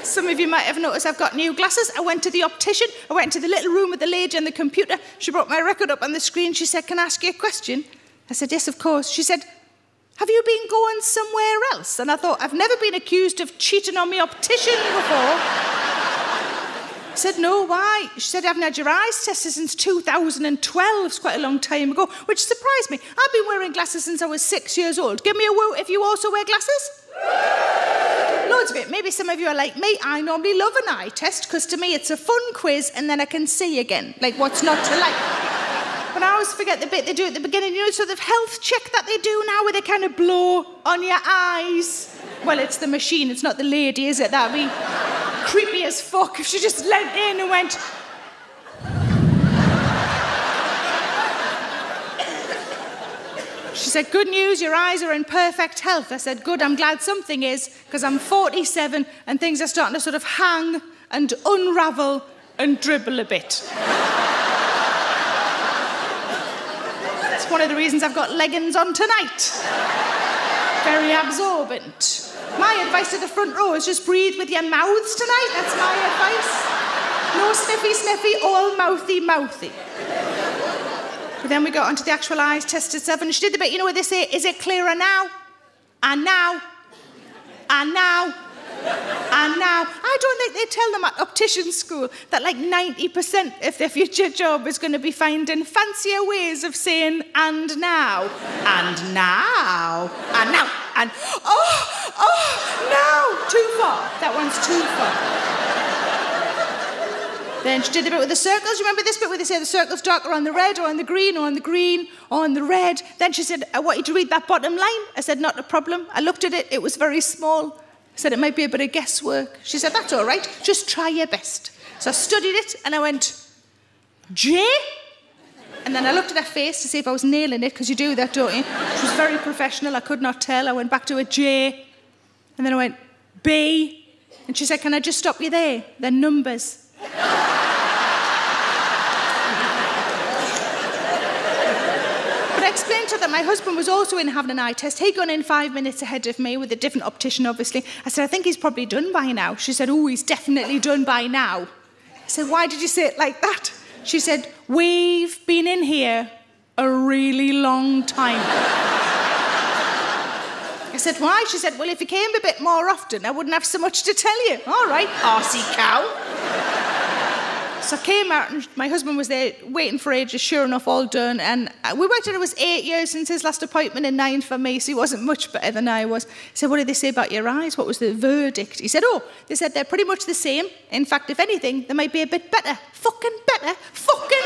Some of you might have noticed I've got new glasses. I went to the optician. I went into the little room with the lady and the computer. She brought my record up on the screen. She said, "Can I ask you a question?" I said, "Yes, of course." She said, "Have you been going somewhere else?" And I thought, I've never been accused of cheating on my optician before. I said, "No, why?" She said, "I haven't had your eyes tested since 2012. It's quite a long time ago," which surprised me. I've been wearing glasses since I was 6 years old. Give me a woo if you also wear glasses. Loads of it. Maybe some of you are like me. I normally love an eye test because to me it's a fun quiz and then I can see again. Like, what's not to like? But I always forget the bit they do at the beginning, you know, sort of health check that they do now where they kind of blow on your eyes. Well, it's the machine, it's not the lady, is it? That'd be creepy as fuck if she just leant in and went... She said, "Good news, your eyes are in perfect health." I said, "Good, I'm glad something is, because I'm 47 and things are starting to sort of hang and unravel and dribble a bit. That's one of the reasons I've got leggings on tonight. Very absorbent. My advice to the front row is just breathe with your mouths tonight. That's my advice. No sniffy, sniffy, all mouthy, mouthy. But then we got onto the actual eyes test itself, and she did the bit, you know, where they say, "Is it clearer now? And now? And now? And now?" I don't think they tell them at optician school that like 90% of their future job is going to be finding fancier ways of saying "and now," "and now," "and now," and "no," too far. That one's too far. Then she did the bit with the circles. You remember this bit where they say the circle's darker on the red or on the green or on the green or on the red? Then she said, "I want you to read that bottom line." I said, "Not a problem." I looked at it. It was very small. I said, "It might be a bit of guesswork." She said, "That's all right. Just try your best." So I studied it and I went, "J?" And then I looked at her face to see if I was nailing it, because you do that, don't you? She was very professional. I could not tell. I went back to a J. And then I went, "B." And she said, "Can I just stop you there? They're numbers." But I explained to her that my husband was also in having an eye test. He'd gone in 5 minutes ahead of me with a different optician, obviously. I said, "I think he's probably done by now." She said, "Oh, he's definitely done by now." I said, "Why did you say it like that?" She said, "We've been in here a really long time." I said, "Why?" She said, "Well, if you came a bit more often, I wouldn't have so much to tell you." All right, arsey cow. So I came out and my husband was there waiting for ages, sure enough, all done. And we worked out it was 8 years since his last appointment and 9 for me, so he wasn't much better than I was. He said, "What did they say about your eyes? What was the verdict?" He said, "Oh, they said they're pretty much the same. In fact, if anything, they might be a bit better." Fucking better? Fucking